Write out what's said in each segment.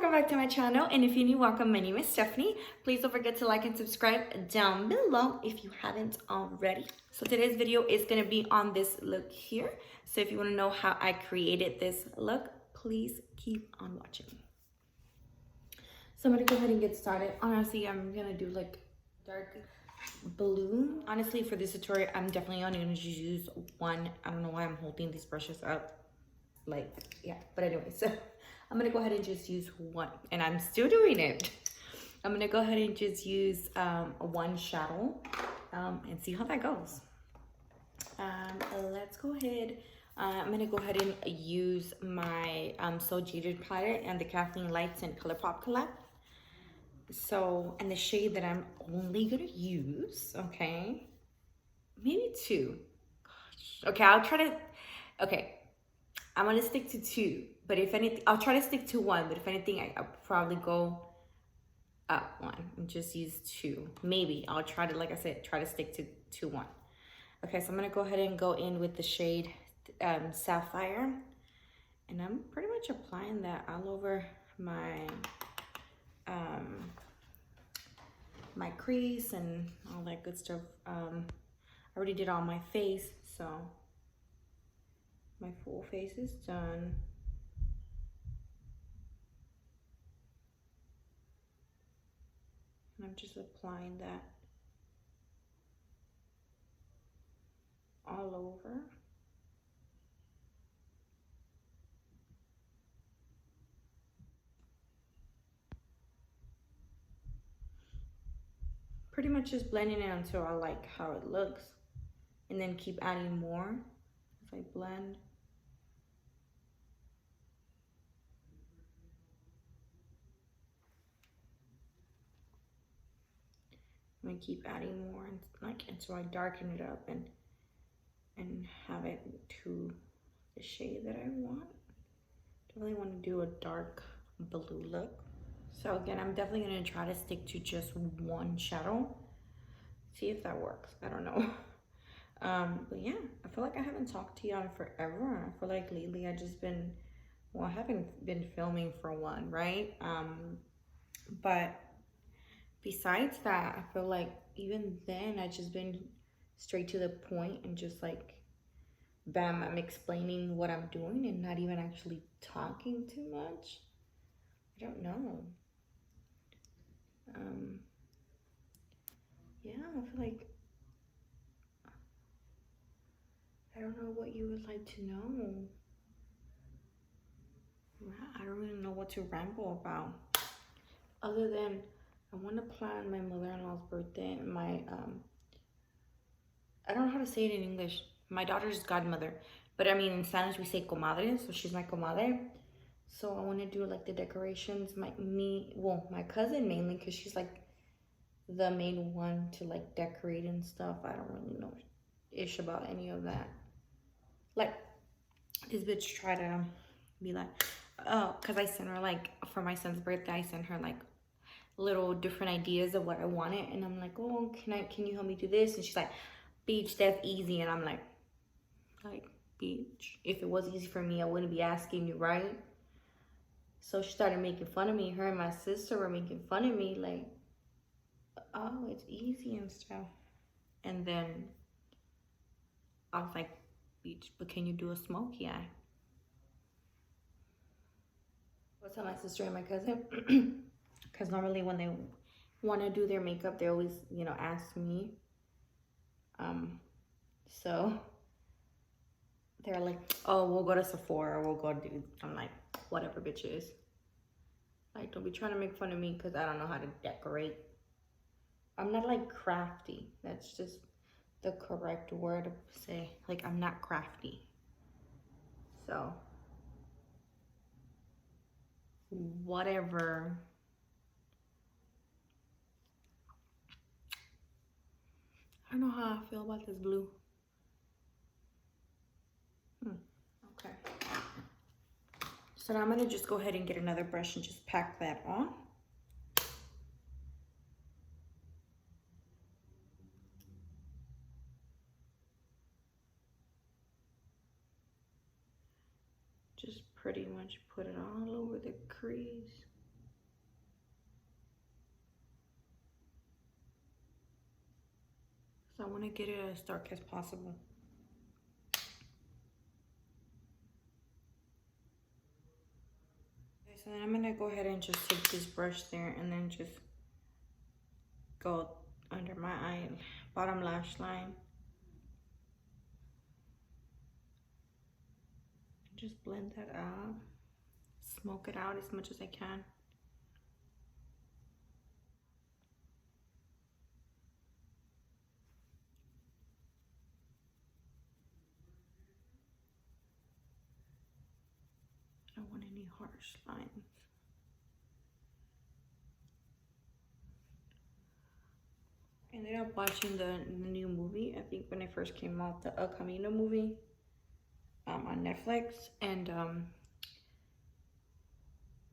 welcome back to my channel, and if you're new, welcome. My name is Stephanie. Please don't forget to like and subscribe down below if you haven't already. So today's video is going to be on this look here. So if you want to know how I created this look, please keep on watching. So I'm going to go ahead and get started. Honestly, I'm going to do like dark blue. Honestly, for this tutorial, I'm definitely only going to use one. I don't know why I'm holding these brushes up. Like, yeah, but anyway, so I'm gonna go ahead and just use one, and I'm still doing it. I'm gonna go ahead and just use one shadow and see how that goes. Let's go ahead. I'm gonna go ahead and use my So Jaded palette and the Kathleenlights X Colourpop collab. So, and the shade that I'm only gonna use, okay, maybe two. Gosh. Okay, I'll try to, okay. I'm gonna stick to two, but if anything, I'll try to stick to one, but if anything, I'll probably go up one and just use two. Maybe I'll try to, like I said, try to stick to one. Okay, so I'm gonna go ahead and go in with the shade Sapphire, and I'm pretty much applying that all over my my crease and all that good stuff. I already did all my face, so my full face is done. And I'm just applying that all over. Pretty much just blending it until I like how it looks, and then keep adding more as I blend. I'm gonna keep adding more and like until I darken it up and have it to the shade that I want. Don't really want to do a dark blue look. So again, I'm definitely gonna try to stick to just one shadow. See if that works. I don't know. But yeah, I feel like I haven't talked to y'all in forever. I feel like lately I just been, well, I haven't been filming for one, right? But besides that, I feel like even then I just been straight to the point and just like, bam, I'm explaining what I'm doing and not even actually talking too much. I don't know. Yeah, I feel like, I don't know what you would like to know. I don't really know what to ramble about. Other than, I want to plan my mother-in-law's birthday and my, I don't know how to say it in English. My daughter's godmother. But I mean, in Spanish we say comadre, so she's my comadre. So I want to do like the decorations, my cousin mainly, because she's like the main one to like decorate and stuff. I don't really know ish about any of that. Like, this bitch try to be like, oh, because I sent her like, for my son's birthday, I sent her like little different ideas of what I wanted, and I'm like, oh, can you help me do this? And she's like, beach, that's easy. And I'm like, beach, if it was easy for me, I wouldn't be asking you, right? So she started making fun of me. Her and my sister were making fun of me, like, oh, it's easy and stuff. And then I was like, beach, but can you do a smoky eye? What's up, my sister and my cousin? Because normally when they want to do their makeup, they always, you know, ask me. So they're like, oh, we'll go to Sephora, we'll go do, I'm like, whatever, bitches. Like, don't be trying to make fun of me because I don't know how to decorate. I'm not like crafty. That's just the correct word to say. Like, I'm not crafty. So, whatever. I don't know how I feel about this blue. Okay. So now I'm gonna just go ahead and get another brush and just pack that on. Just pretty much put it all over the crease. So I want to get it as dark as possible. Okay, so then I'm going to go ahead and just take this brush there and then just go under my eye, bottom lash line. Just blend that out. Smoke it out as much as I can. I don't want any harsh lines. I ended up watching the new movie, I think when it first came out, the El Camino movie on Netflix, and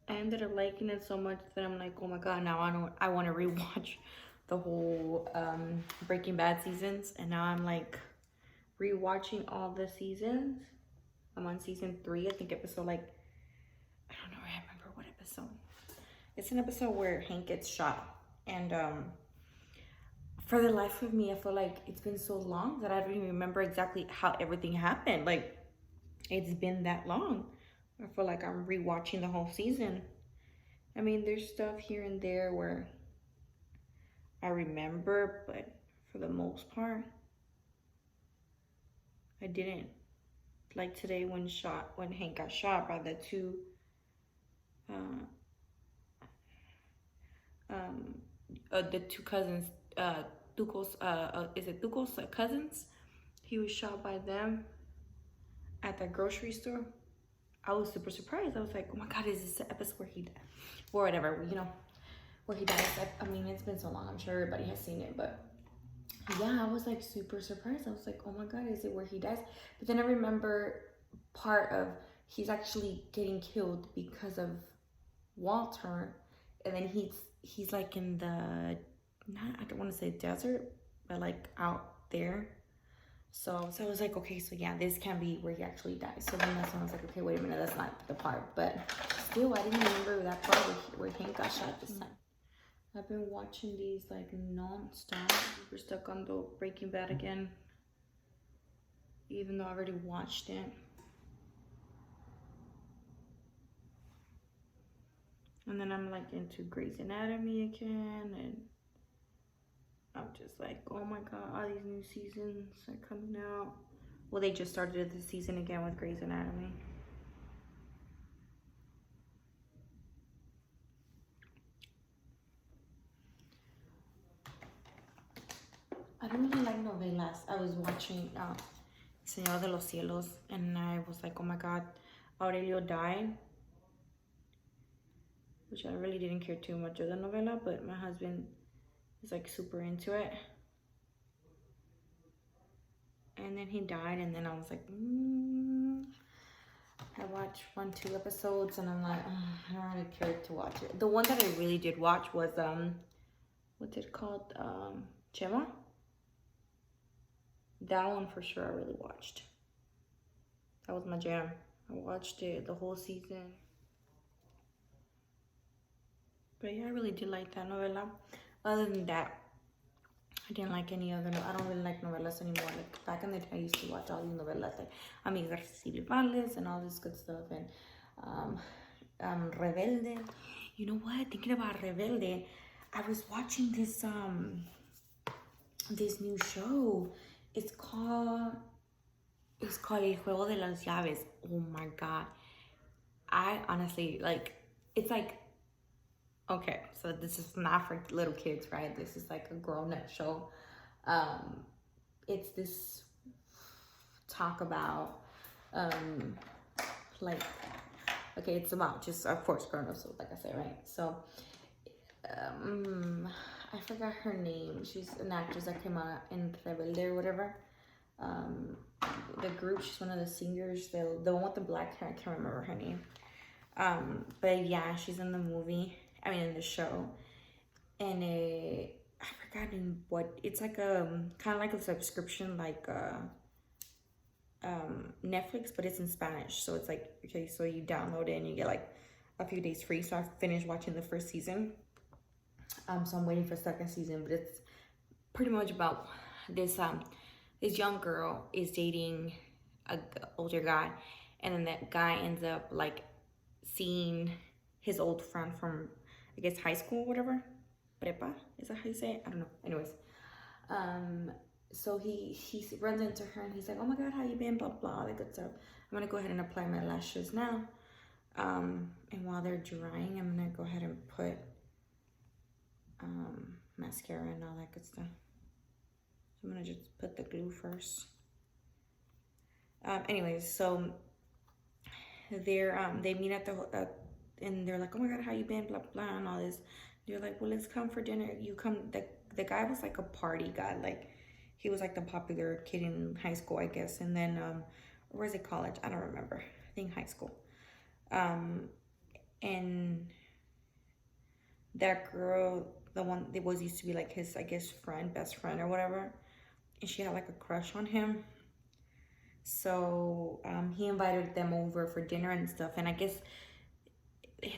I ended up liking it so much that I'm like, oh my god, now I want to rewatch the whole Breaking Bad seasons, and now I'm like rewatching all the seasons. I'm on season 3, I think episode like, I don't know, I remember what episode. It's an episode where Hank gets shot, and for the life of me, I feel like it's been so long that I don't even remember exactly how everything happened. Like, it's been that long. I feel like I'm rewatching the whole season. I mean, there's stuff here and there where I remember, but for the most part, I didn't. Like today when Hank got shot by the two cousins, Tuco's, is it Tuco's cousins? He was shot by them at the grocery store. I was super surprised. I was like, oh my god, is this the episode where he died? Or whatever, you know, where he dies. I mean, it's been so long, I'm sure everybody has seen it, but yeah, I was like super surprised. I was like, oh my god, is it where he dies? But then I remember part of he's actually getting killed because of Walter, and then he's like in the, I don't want to say desert, but like out there. So I was like, okay, so yeah, this can be where he actually dies. So then that's when I was like, okay, wait a minute, that's not the part. But still, I didn't remember that part where Hank got shot this time. I've been watching these like non-stop. We're stuck on the Breaking Bad again, even though I already watched it. And then I'm like into Grey's Anatomy again, and I'm just like, oh my god, all these new seasons are coming out. Well, they just started the season again with Grey's Anatomy. I don't really like novelas. I was watching Señor de los Cielos, and I was like, oh my god, Aurelio died. Which I really didn't care too much of the novela, but my husband is like super into it. And then he died, and then I was like, I watched 1-2 episodes, and I'm like, I don't really care to watch it. The one that I really did watch was what's it called? Chema. That one for sure I really watched. That was my jam. I watched it the whole season. But yeah, I really did like that novela. Other than that, I didn't like any other. I don't really like novelas anymore. Like back in the day, I used to watch all these novelas, like Amigas Rivales and all this good stuff, and Rebelde. You know what? Thinking about Rebelde, I was watching this this new show. It's called El Juego de las Llaves. Oh my god! I honestly like. It's like. Okay, so this is not for little kids, right? This is like a grown-up show. It's this talk about, like, okay, it's about just, of course, grown-ups, so like I said, right? So, I forgot her name. She's an actress that came out in Rebelde or whatever. The group, she's one of the singers, the one with the black hair, I can't remember her name. But yeah, she's in the movie. I mean, in the show, and I forgot what, it's like a, kind of like a subscription, like Netflix, but it's in Spanish, so it's like, okay, so you download it and you get like a few days free. So I finished watching the first season, so I'm waiting for the second season, but it's pretty much about this young girl is dating a older guy, and then that guy ends up like seeing his old friend from, I guess, high school or whatever. Prepa, is that how you say it? I don't know. Anyways, so he runs into her and he's like, oh my god, how you been? Blah blah, all that good stuff. I'm gonna go ahead and apply my lashes now. And while they're drying, I'm gonna go ahead and put mascara and all that good stuff. So I'm gonna just put the glue first. Anyways, so they meet at the and they're like, oh my god, how you been? Blah blah and all this. They're like, well, let's come for dinner. You come. The guy was like a party guy, like he was like the popular kid in high school, I guess. And then or was it college? I don't remember. I think high school. And that girl, the one that was used to be like his, I guess, friend, best friend or whatever, and she had like a crush on him. So he invited them over for dinner and stuff. And I guess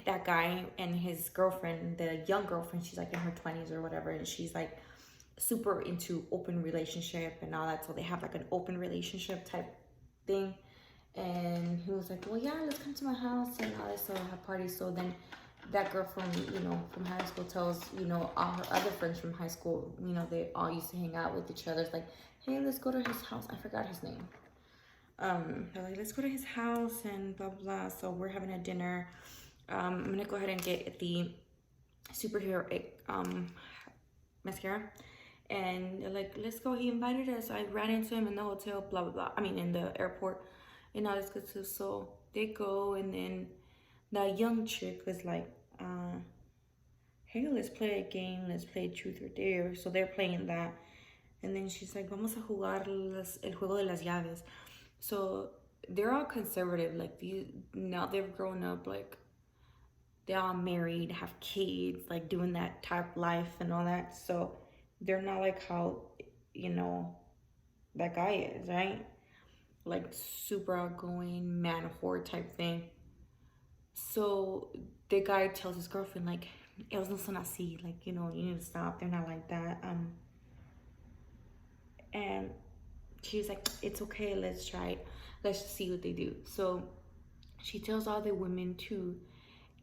that guy and his girlfriend, the young girlfriend, she's like in her 20s or whatever, and she's like super into open relationship and all that. So they have like an open relationship type thing. And he was like, well, yeah, let's come to my house and all this, so have parties. So then that girl from, from high school tells, all her other friends from high school, they all used to hang out with each other. It's like, hey, let's go to his house. I forgot his name. They're like, let's go to his house and blah, blah. So we're having a dinner. I'm going to go ahead and get the superhero mascara. And they're like, let's go. He invited us. I ran into him in the hotel, blah, blah, blah. I mean, in the airport and all this good stuff. So they go, and then that young chick was like, hey, let's play a game. Let's play truth or dare. So they're playing that. And then she's like, vamos a jugar el juego de las llaves. So they're all conservative. Like, now they've grown up, like, they're all married, have kids, like doing that type life and all that. So they're not like how, that guy is, right? Like super outgoing, man whore type thing. So the guy tells his girlfriend, like, ellos no son así, like, you need to stop. They're not like that. And she's like, it's okay, let's try it. Let's see what they do. So she tells all the women to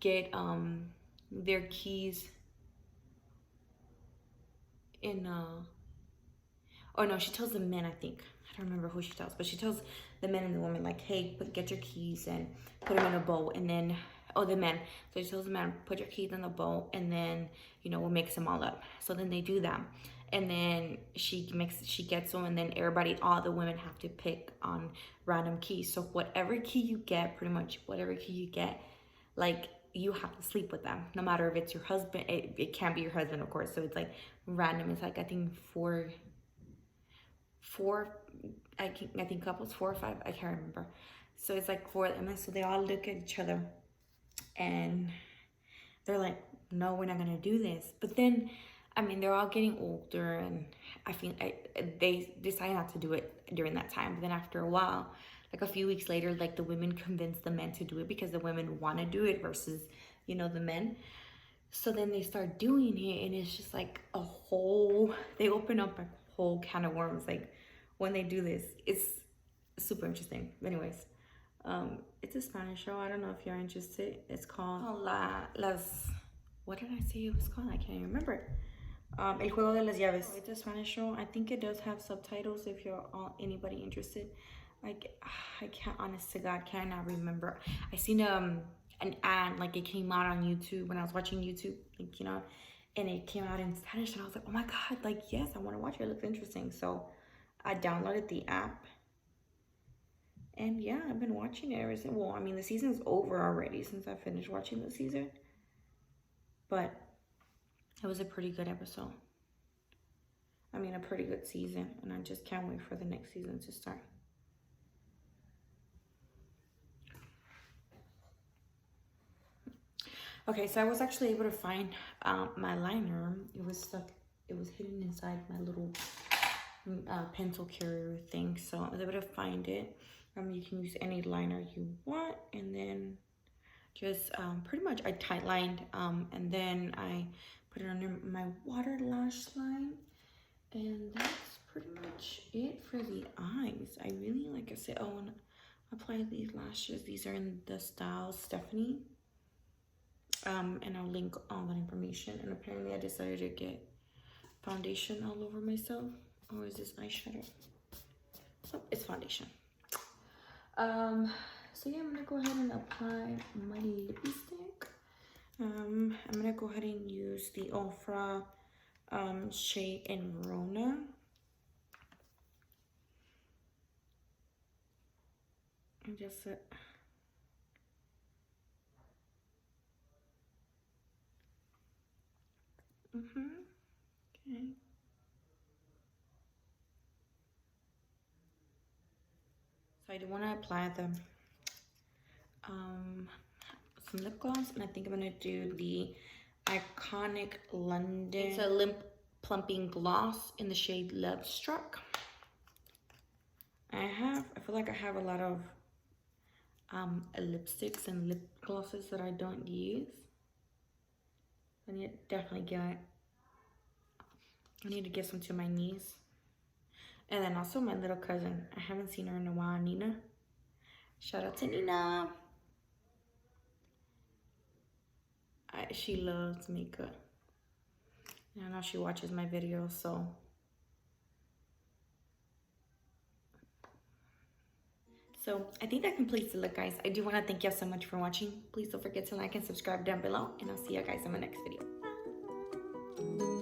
get their keys in oh no, she tells the men, I think. I don't remember who she tells, but she tells the men and the women, like, hey, get your keys and put them in a bowl. And then, the men. So she tells the men, put your keys in the bowl, and then, we'll mix them all up. So then they do that. And then she gets them, and then all the women have to pick on random keys. So whatever key you get, pretty much whatever key you get, like, you have to sleep with them, no matter if it's your husband. It can't be your husband, of course. So it's like random. It's like, I think four, I think couples, 4 or 5, I can't remember. So it's like 4 of them. So they all look at each other and they're like, no, we're not gonna do this. But then, I mean, they're all getting older, and I think they decide not to do it during that time. But then after a while, like a few weeks later, like the women convince the men to do it because the women want to do it versus, the men. So then they start doing it, and it's just like they open up a whole can of worms. Like when they do this, it's super interesting. But anyways, it's a Spanish show. I don't know if you're interested. It's called what did I say it was called? I can't even remember. El Juego de las Llaves. It's a Spanish show. I think it does have subtitles if you're anybody interested. I can't, honest to God, cannot remember. I seen an ad, like it came out on YouTube when I was watching YouTube, like, and it came out in Spanish, and I was like, oh my God, like, yes, I want to watch it. It looks interesting. So I downloaded the app, and yeah, I've been watching it ever since. Well, I mean, the season's over already since I finished watching the season, but it was a pretty good episode. I mean, a pretty good season, and I just can't wait for the next season to start. Okay, so I was actually able to find my liner. It was stuck. It was hidden inside my little pencil carrier thing. So I was able to find it. You can use any liner you want, and then just pretty much I tight lined, and then I put it under my water lash line, and that's pretty pretty much it for the eyes. I really, like I said, I want to apply these lashes. These are in the style Stephanie. And I'll link all that information. And apparently I decided to get foundation all over myself. Or is this eyeshadow? Oh, it's foundation. So yeah, I'm gonna go ahead and apply my lipstick. I'm gonna go ahead and use the Ultra shade in Rona. And just okay. So I do want to apply the some lip gloss, and I think I'm gonna do the Iconic London. It's a lip plumping gloss in the shade Love Struck. I feel like I have a lot of lipsticks and lip glosses that I don't use. I need to get some to my niece. And then also my little cousin. I haven't seen her in a while, Nina. Shout out to Nina. She loves makeup. And I know she watches my videos, so. So I think that completes the look, guys. I do want to thank you so much for watching. Please don't forget to like and subscribe down below. And I'll see you guys in my next video. Bye.